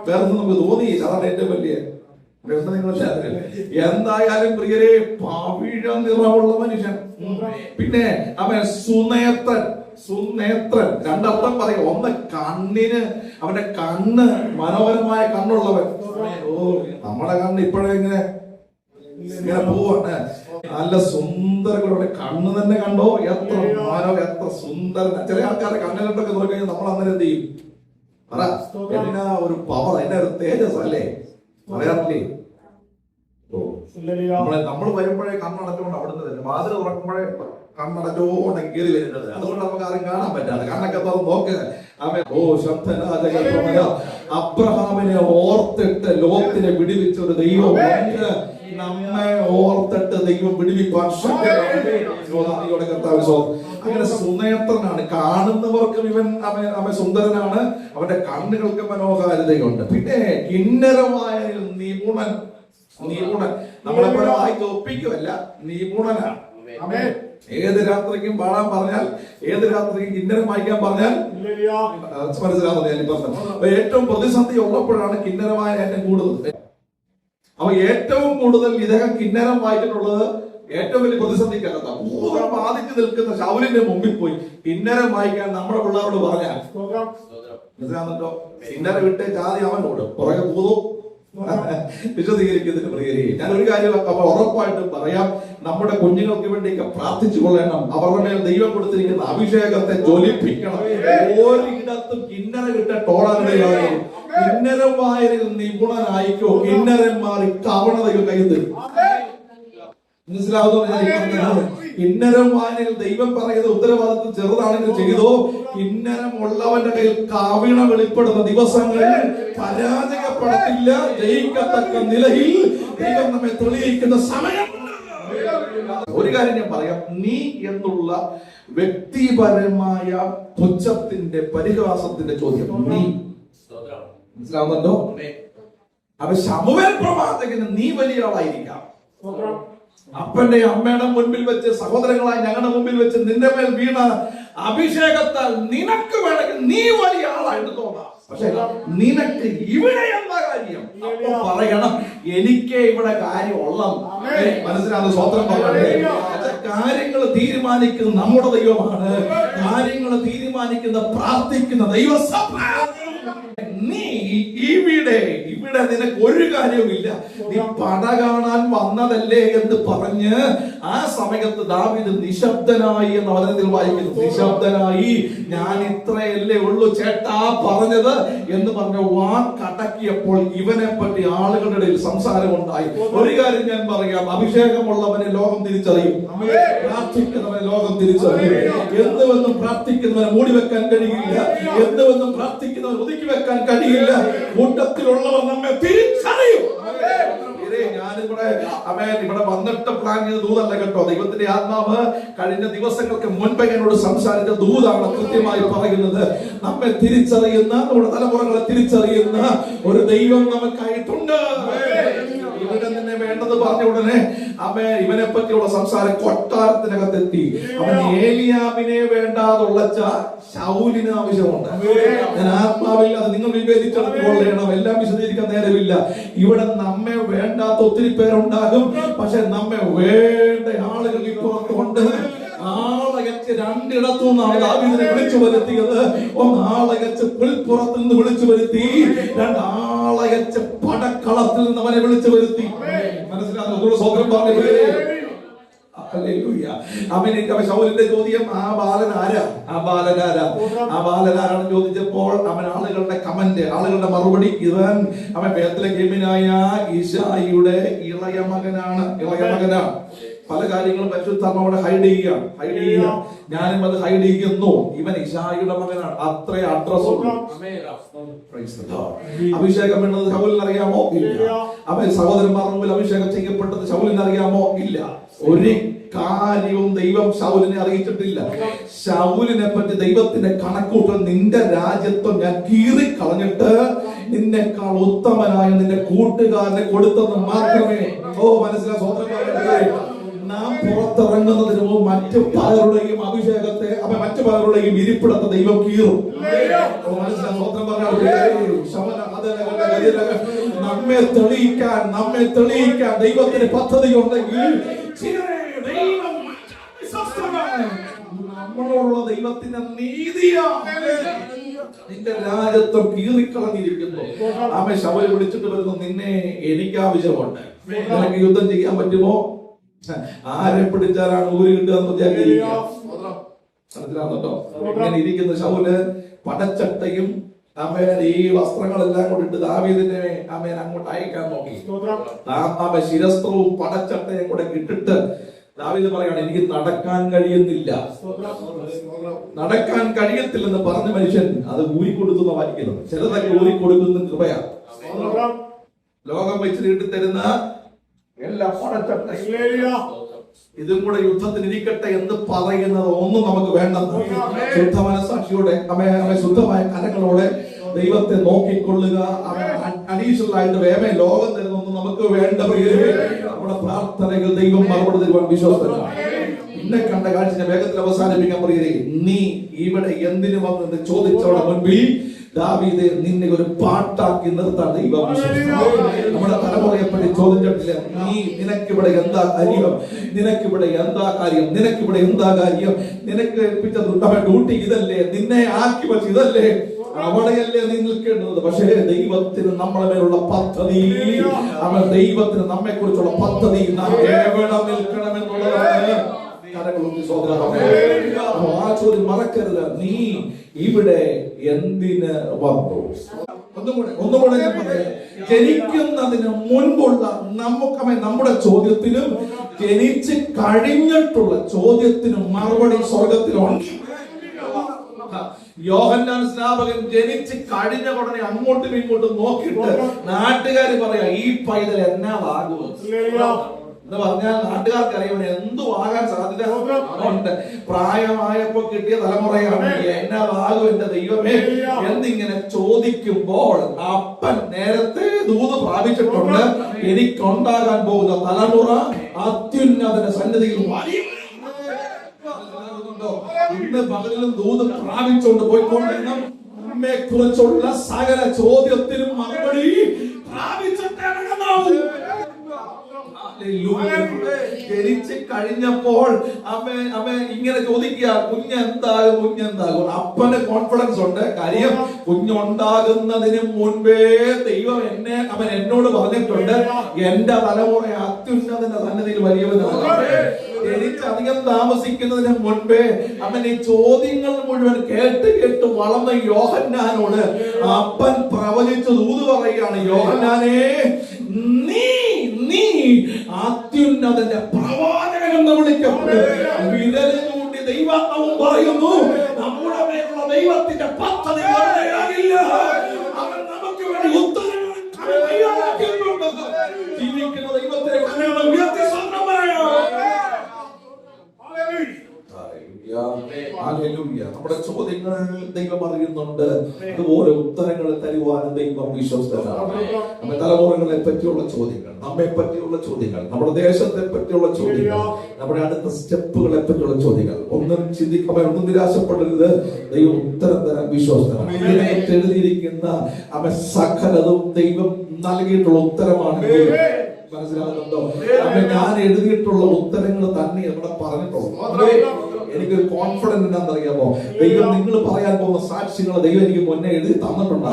വേറെ നമുക്ക് തോന്നിയില്ല. അതാണ് ഏറ്റവും വലിയ എന്തായാലും പ്രിയരെ, പവിഴ നിറമുള്ള മനുഷ്യൻ. പിന്നെ അവൻ സുനേത്രൻ. രണ്ടർത്ഥം പറയും. ഒന്ന്, കണ്ണിന്, അവന്റെ കണ്ണ് മനോഹരമായ കണ്ണുള്ളവൻ. നമ്മുടെ കണ്ണ് ഇപ്പോഴേ ഇങ്ങനെ പോവാണ്. നല്ല സുന്ദരങ്ങളുടെ കണ്ണ് തന്നെ കണ്ടോ, എത്ര എത്ര സുന്ദരൻ. ചില ആൾക്കാരുടെ കണ്ണിലോട്ടൊക്കെ നോക്കി കഴിഞ്ഞാൽ നമ്മൾ അന്നേരം എന്ത് ചെയ്യും? എന്നാ ഒരു പവർ, എന്നാ ഒരു തേജസ് അല്ലേ പറയാറില്ലേ? നമ്മൾ വരുമ്പോഴേ കണ്ണടച്ചുകൊണ്ട് അവിടുന്ന് തന്നെ വാതിൽ തുറക്കുമ്പോഴേ കണ്ണടച്ചോണ്ട് കയറി വരുന്നത്. അതുകൊണ്ട് നമുക്ക് ആരും കാണാൻ പറ്റാതെ കണ്ണൊക്കെ തുറന്ന് നോക്കുക. അബ്രഹാമിനെ ഓർത്തിട്ട് ലോകത്തിനെ വിടുവിച്ച ഒരു ദൈവം നമ്മെ ഓർത്തിട്ട് ദൈവം വിടുവിപ്പാൻ അങ്ങനെ സുനേത്രനാണ്. കാണുന്നവർക്കും അവൻ സുന്ദരനാണ്. അവന്റെ കണ്ണുകൾക്ക് മനോഹാരിതയുണ്ട്. പിന്നെ കിന്നരമായ നിപുണൻ. നമ്മളെപ്പോഴും വായിച്ച് ഒപ്പിക്കുമല്ല, നിപുണനാണ്. ഏത് രാത്രിക്കും പാടാൻ പറഞ്ഞാൽ, ഏത് രാത്രിക്കും കിന്നരം വായിക്കാൻ പറഞ്ഞാൽ മനസ്സിലാവുന്ന ഏറ്റവും പ്രതിസന്ധി ഉള്ളപ്പോഴാണ് കിന്നരമായ ഏറ്റവും കൂടുതൽ. അപ്പൊ ഏറ്റവും കൂടുതൽ ഇദ്ദേഹം കിന്നരം വായിച്ചിട്ടുള്ളത് ഏറ്റവും വലിയ പ്രതിസന്ധിക്കകത്ത ഭൂതം ബാധിച്ചു നിൽക്കുന്ന ശൗലിന്റെ മുമ്പിൽ പോയി കിന്നരം വായിക്കാൻ നമ്മുടെ പിള്ളേരോട് പറഞ്ഞാൽ മനസ്സിലാവുന്നുണ്ടോ? കിന്നരം വിട്ട് ജാതി അവനോട് പുറകെ ഭൂതവും വിശദീകരിക്കുന്നതിന് പ്രിയരെ, ഞാൻ ഒരു കാര്യം ഉറപ്പായിട്ടും പറയാം. നമ്മുടെ കുഞ്ഞുങ്ങൾക്ക് വേണ്ടിയൊക്കെ പ്രാർത്ഥിച്ചു കൊള്ളണം. അവരുടെ മേൽ ദൈവം കൊടുത്തിരിക്കുന്ന അഭിഷേകത്തെ ജ്വലിപ്പിക്കണം. ഒരിടത്തും കിന്നര കിട്ടോടാനിടയായി. കിന്നരം വായനയിൽ നിപുണനായിക്കോ, കിന്നരന്മാർ കവണതയോ കയ്യിൽ തരും. മനസ്സിലാവുന്ന കിന്നരം വായനയിൽ ദൈവം പറയുന്ന ഉത്തരവാദിത്വം ചെറുതാണെങ്കിൽ ചെയ്തോ, കിന്നരം ഉള്ളവന്റെ കയ്യിൽ കവിണ വെളിപ്പെടുന്ന ദിവസങ്ങളിൽ പരാജയപ്പെടത്തില്ല. ജയിക്കത്തക്ക നിലയിൽ ദൈവം നമ്മെ തെളിയിക്കുന്ന സമയം. ഒരു കാര്യം ഞാൻ പറയാം, നീ എന്നുള്ള വ്യക്തിപരമായ പുച്ഛത്തിന്റെ പരിഹാസത്തിന്റെ ചോദ്യം നീ മനസ്സിലാവുന്നുണ്ടോ? അപ്പൊ ശമൂവേൽ പ്രവാചകന് നീ വലിയ ആളായിരിക്കാം. അപ്പന്റെ അമ്മയുടെ മുൻപിൽ വെച്ച്, സഹോദരങ്ങളായി ഞങ്ങളുടെ മുമ്പിൽ വെച്ച് നിന്റെ മേൽ വീണ അഭിഷേകത്താൽ നിനക്ക് വേണമെങ്കിൽ നീ വലിയ ആളായിട്ട് തോന്നാം. പക്ഷെ നിനക്ക് ഇവിടെ എന്താ കാര്യം? അപ്പൊ പറയണം, എനിക്ക് ഇവിടെ കാര്യമുള്ള. മനസ്സിലാകുന്ന സ്വത്രം പറയണേ. കാര്യങ്ങൾ തീരുമാനിക്കുന്ന നമ്മുടെ ദൈവമാണ്. കാര്യങ്ങൾ തീരുമാനിക്കുന്ന പ്രാർത്ഥിക്കുന്ന ദൈവസഭ. നീ ഇവിടെ നിനക്ക് ഒരു കാര്യവുമില്ല. നീ പട കാണാൻ വന്നതല്ലേ എന്ന് പറഞ്ഞ് ആ സമയത്ത് ദാവീദ് നിശബ്ദനായി എന്ന വചനത്തിൽ വായിക്കുന്നു. നിശബ്ദനായി, ഞാൻ ഇത്രയല്ലേ ഉള്ളൂ ചേട്ടാ പറഞ്ഞത് എന്ന് പറഞ്ഞ വാക്കടക്കിയപ്പോൾ ഇവനെ പറ്റി ആളുകളുടെ ഇടയിൽ സംസാരമുണ്ടായി. ഒരു കാര്യം ഞാൻ പറയാം, അഭിഷേകമുള്ളവനെ ലോകം തിരിച്ചറിയും, പ്രാർത്ഥിക്കുന്നവനെ ലോകം തിരിച്ചറിയും. എന്തുവെന്നും പ്രാർത്ഥിക്കുന്നവനെ മൂടി വെക്കാൻ കഴിയില്ല, എന്തുവെന്നും പ്രാർത്ഥിക്കുന്നവൻ ഒതുക്കി വെക്കാൻ കഴിയില്ല. കൂട്ടത്തിലുള്ളവർ നമ്മെ തിരിച്ചറിയും. ഇവിടെ വന്നിട്ട് പ്ലാൻ ചെയ്ത ദൂതല്ല കേട്ടോ. ദൈവത്തിന്റെ ആത്മാവ് കഴിഞ്ഞ ദിവസങ്ങൾക്ക് മുൻപ് എന്നോട് സംസാരിച്ച ദൂതാണ് കൃത്യമായി പറയുന്നത്. നമ്മെ തിരിച്ചറിയുന്ന, നമ്മുടെ തലമുറകളെ തിരിച്ചറിയുന്ന ഒരു ദൈവം നമുക്കായിട്ടുണ്ട്. ഏലിയാവിനെ വേണ്ടെന്ന് പറഞ്ഞ ഉടനെ ഇവനെ പറ്റിയുള്ള സംസാരം കൊട്ടാരത്തിനകത്തെത്തി. അവൻ ഏലിയാവിനെ വേണ്ടാതുള്ള ശൗലിന് ആവശ്യമുണ്ട്. ഞാൻ ആത്മാവിൽ അത് നിങ്ങൾ വിവേചിച്ചെടുത്തുകൊള്ളണം. എല്ലാം വിശദീകരിക്കാൻ നേരമില്ല. ഇവിടെ നമ്മെ വേണ്ടാത്ത ഒത്തിരി പേരുണ്ടാകും. പക്ഷെ നമ്മെ വേണ്ട ആളുകൾ ഇപ്പുറത്തുണ്ട്. ആളയച്ച് രണ്ടിടത്തു നിന്നാണ് ദാവീദിനെ വിളിച്ചു വരുത്തിയത്. ഒന്നാളയച്ച് പുൽപ്പുറത്തിൽ നിന്ന് വിളിച്ചു വരുത്തി, രണ്ടാളയച്ച് പടക്കളത്തിൽ നിന്ന് അവനെ വിളിച്ചു വരുത്തി. മനസ്സിലാകുന്നു? സ്വന്തം പറഞ്ഞു. ശൗലിന്റെ ചോദ്യം, ആ ബാലൻ ആരാണ് ചോദിച്ചപ്പോൾ അവൻ ആളുകളുടെ കമന്റ്, ആളുകളുടെ മറുപടി, അവൻ ബേത്ലഹേമിനായ ഇശായിയുടെ ഇളയ മകനാണ്. പല കാര്യങ്ങളും പരിശുദ്ധാത്മാവോടെ ഹൈഡ് ചെയ്യുക. ഞാനും അത് ഹൈഡ് ചെയ്യുന്നു. ഇവൻ ഇശായിയുടെ മകനാണ്. അത്ര അഡ്രസ്. അഭിഷേകം എന്നത് ശൗലിന് അറിയാമോ? ഇല്ല. അവൻ സഹോദരന്മാർ മുമ്പിൽ അഭിഷേകം ചെയ്യപ്പെട്ടത് ശൗലിന് അറിയാമോ? ഇല്ല. ഒരു കാര്യവും ദൈവം ശൗലിനെ അറിയിച്ചിട്ടില്ല. ശൗലിനെ പറ്റി ദൈവത്തിന്റെ കണക്കൂട്ടൽ, നിന്റെ രാജ്യത്വം ഞാൻ കീറിക്കളഞ്ഞിട്ട് നിന്നെക്കാൾ ഉത്തമനായ നിന്റെ കൂട്ടുകാരനെ കൊടുത്തെന്ന് മാത്രമേ. മനസ്സിലായി? നാം പുറത്തിറങ്ങുന്നതിന് മുമ്പ് മറ്റു പലരുടെയും അഭിഷേകത്തെ മറ്റു പലരുടെയും ഇരിപ്പിടത്തെ ദൈവം കീറും. നമ്മെ തെളിയിക്കാൻ ദൈവത്തിന് പദ്ധതി ഉണ്ടെങ്കിൽ നമ്മളുള്ള ദൈവത്തിന്റെ നീതിയാണ്. നിന്റെ രാജ്യത്വം കീറിക്കളഞ്ഞിരിക്കുന്നു. ശൗൽ വിളിച്ചിട്ട് വരുന്നു, നിന്നെ എനിക്ക് ആവശ്യമുണ്ട്. നിനക്ക് യുദ്ധം ചെയ്യാൻ പറ്റുമോ? ആരെ പിടിച്ചാലാണ് ഊരി കിട്ടുക എന്ന് വിചാരിക്കുക. മനസ്സിലാകുന്നുണ്ടോ? ഇങ്ങനെ ഇരിക്കുന്ന ശൗല് പടച്ചട്ടയും ഈ വസ്ത്രങ്ങളെല്ലാം കൂടിട്ട് ദാവീദിനെ അങ്ങോട്ട് അയക്കാൻ നോക്കി. ശിരസ്ത്രവും പടച്ചട്ടയും കൂടെ ഇട്ടിട്ട് ദാവീദ് പറയാണ്, എനിക്ക് നടക്കാൻ കഴിയത്തില്ലെന്ന് പറഞ്ഞ മനുഷ്യൻ അത് ഊരിക്കൊടുക്കുന്ന വായിക്കുന്നത്. ചിലതൊക്കെ ഊരിക്കൊടുക്കുന്ന കൃപയാണ്. ലോകം വെച്ച് നീട്ടിത്തരുന്ന എല്ലാ പടച്ചട്ടയും ഇതും കൂടെ യുദ്ധത്തിന് ഇരിക്കട്ടെ എന്ന് പറയുന്നത് ഒന്നും നമുക്ക് വേണ്ടെന്ന്. ശുദ്ധ മനസാക്ഷിയോടെ ശുദ്ധമായ കരങ്ങളോടെ ദൈവത്തെ നോക്കിക്കൊള്ളുക. അഡീഷണൽ ആയിട്ട് ലോകം തരുന്നൊന്നും നമുക്ക് വേണ്ട. നമ്മുടെ പ്രാർത്ഥനകൾ ദൈവം മറുപടി തരുവാൻ വിശ്വാസത്തിലാണ്. ഇന്നെ കണ്ട കാഴ്ച വേഗത്തിൽ അവസാനിപ്പിക്കാൻ പറയുക. നീ ഇവിടെ എന്തിനു വന്നു ചോദിച്ചവരുടെ മുൻപിൽ ദാവീദേ നിന്നെ ഒരു പാട്ടാക്കി നിർത്താൻ ദൈവം നമ്മുടെ തലമുറയെപ്പറ്റി ചോദിച്ചിട്ടില്ല. നിനക്കിവിടെ എന്താ കാര്യം? നിനക്കിവിടെ എന്താ കാര്യം? നിനക്ക് ഏൽപ്പിച്ച ഡ്യൂട്ടി ഇതല്ലേ? നിന്നെ ആക്കി വെച്ച് ഇതല്ലേ? അവിടെയല്ലേ നീ നിൽക്കേണ്ടത്? പക്ഷേ ദൈവത്തിന് നമ്മളെ മേലുള്ള പദ്ധതി, ദൈവത്തിന് നമ്മെ കുറിച്ചുള്ള പദ്ധതി നാം എവിടെ നിൽക്കണമെന്നുള്ളതാണ്. ആ ചോദ്യം മറക്കരുത്. നീ ഇവിടെ എന്തിന് വന്നു? ഒന്നുകൂടെ ഞാൻ പറയാം. ജനിക്കുന്നതിന് മുൻപുള്ള നമ്മുടെ ചോദ്യത്തിനും ജനിച്ച് കഴിഞ്ഞിട്ടുള്ള ചോദ്യത്തിനും മറുപടി സ്വർഗത്തിലുണ്ട്. യോഹന്നാൻ സ്നാപകൻ ജനിച്ച് കഴിഞ്ഞ ഉടനെ അങ്ങോട്ടും ഇങ്ങോട്ടും നോക്കിയിട്ട് നാട്ടുകാര് പറയാ, ഈ പൈതൽ എന്നാകുമെന്ന് എന്ന് പറഞ്ഞാൽ നാട്ടുകാർക്ക് അറിയാം എന്തു ആകാൻ സാധ്യത ഉണ്ട്. പ്രായമായപ്പോ കിട്ടിയ തലമുറയാണ് എന്നാകും എന്റെ ദൈവമേ എന്നിങ്ങനെ ചോദിക്കുമ്പോൾ അപ്പൻ നേരത്തെ ദൂത് പ്രാപിച്ചിട്ടുണ്ട്. എനിക്കുണ്ടാകാൻ പോകുന്ന തലമുറ അത്യുന്നതന്റെ സന്നിധിയിൽ ഇന്ന് പകലിലും ദൂത് പ്രാപിച്ചുകൊണ്ട് പോയിക്കൊണ്ടിരുന്ന നമ്മെ കുറിച്ചുള്ള സകല ചോദ്യത്തിനും മറുപടി പ്രാപിച്ചിട്ടേ ജനിച്ച് കഴിഞ്ഞപ്പോൾ അമ്മ ഇങ്ങനെ ചോദിക്കുക, കുഞ്ഞെന്താകും? അപ്പന് കോൺഫിഡൻസ് ഉണ്ട്. കാര്യം കുഞ്ഞുണ്ടാകുന്നതിന് മുൻപേ ദൈവം എന്നോട് പറഞ്ഞിട്ടുണ്ട്, എന്റെ തലമുറ അത്യുന്നതന്റെ സന്നിധിയിൽ വലിയവനാണ്. ജനിച്ച് അധികം താമസിക്കുന്നതിന് മുൻപേ ഈ ചോദ്യങ്ങൾ മുഴുവൻ കേട്ട് വളർന്ന യോഹന്നാനോട് അപ്പൻ പ്രവചിച്ച് ദൂത് പറയുകയാണ്, യോഹന്നാനേ നീ അത്യുന്നതന്റെ പ്രവാചകൻ എന്ന് വിളിക്കപ്പെടും. വിരലിലൂടെ ദൈവാത്മാവ് പറയുന്നു, നമ്മുടെ മേലുള്ള ദൈവത്തിന്റെ പദ്ധതി വളരെയാകില്ല. അവൻ നമുക്ക് വേണ്ടി ഉത്തരങ്ങൾ തയ്യാറാക്കിയിട്ടുണ്ട്. ജീവിക്കുന്ന ദൈവത്തെ ഉയർത്തി നമ്മുടെ ചോദ്യങ്ങൾ ദൈവം അറിയുന്നുണ്ട്. അതുപോലെ ഉത്തരങ്ങൾ തരുവാനും ദൈവം വിശ്വസ്തനാണ്. നമ്മുടെ തലമുറകളെ പറ്റിയുള്ള ചോദ്യങ്ങൾ, നമ്മെ പറ്റിയുള്ള ചോദ്യങ്ങൾ, നമ്മുടെ ദേശത്തെ പറ്റിയുള്ള ചോദ്യങ്ങൾ, നമ്മുടെ അടുത്ത സ്റ്റെപ്പുകളെ പറ്റിയുള്ള ചോദ്യങ്ങൾ, ഒന്നും ചിന്തിക്കാൻ, ഒന്നും നിരാശപ്പെടരുത്. ദൈവം ഉത്തരം തരാൻ വിശ്വസ്തനാണ്. ഇതിനകത്ത് എഴുതിയിരിക്കുന്ന അവൻ സകലതും ദൈവം നൽകിയിട്ടുള്ള ഉത്തരമാണ്. മനസ്സിലാകുന്നുണ്ടോ? ഞാൻ എഴുതിയിട്ടുള്ള ഉത്തരങ്ങൾ തന്നെ ഇവിടെ പറഞ്ഞിട്ടുള്ളൂ. എനിക്കൊരു കോൺഫിഡൻസ് എന്താണെന്നറിയാമോ? ദൈവം നിങ്ങൾ പറയാൻ പോകുന്ന സാക്ഷ്യങ്ങൾ ദൈവം എനിക്ക് മുന്നേ എഴുതി തന്നിട്ടുണ്ട്.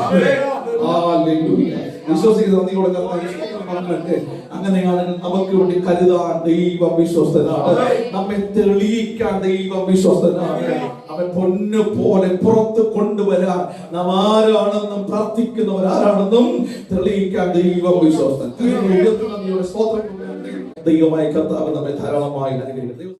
വിശ്വസിക്കുന്ന നന്ദിയോടെ പറഞ്ഞിട്ട് അങ്ങനെയാണെങ്കിൽ നമുക്ക് വേണ്ടി കരുതാൻ ദൈവം വിശ്വസ്തനാണ്. നമ്മെ തെളിയിക്കാൻ ദൈവം വിശ്വസ്തനാണ്. അവൻ പൊന്നു പോലെ പുറത്ത് കൊണ്ടുവരാൻ നാം ആരാണെന്നും പ്രാർത്ഥിക്കുന്നവരാരാണെന്നും തെളിയിക്കാൻ ദൈവം വിശ്വസ്തൻ. ദൈവമായ കർത്താവ് നമ്മെ ധാരാളമായി അനുഗ്രഹിക്കുന്നു.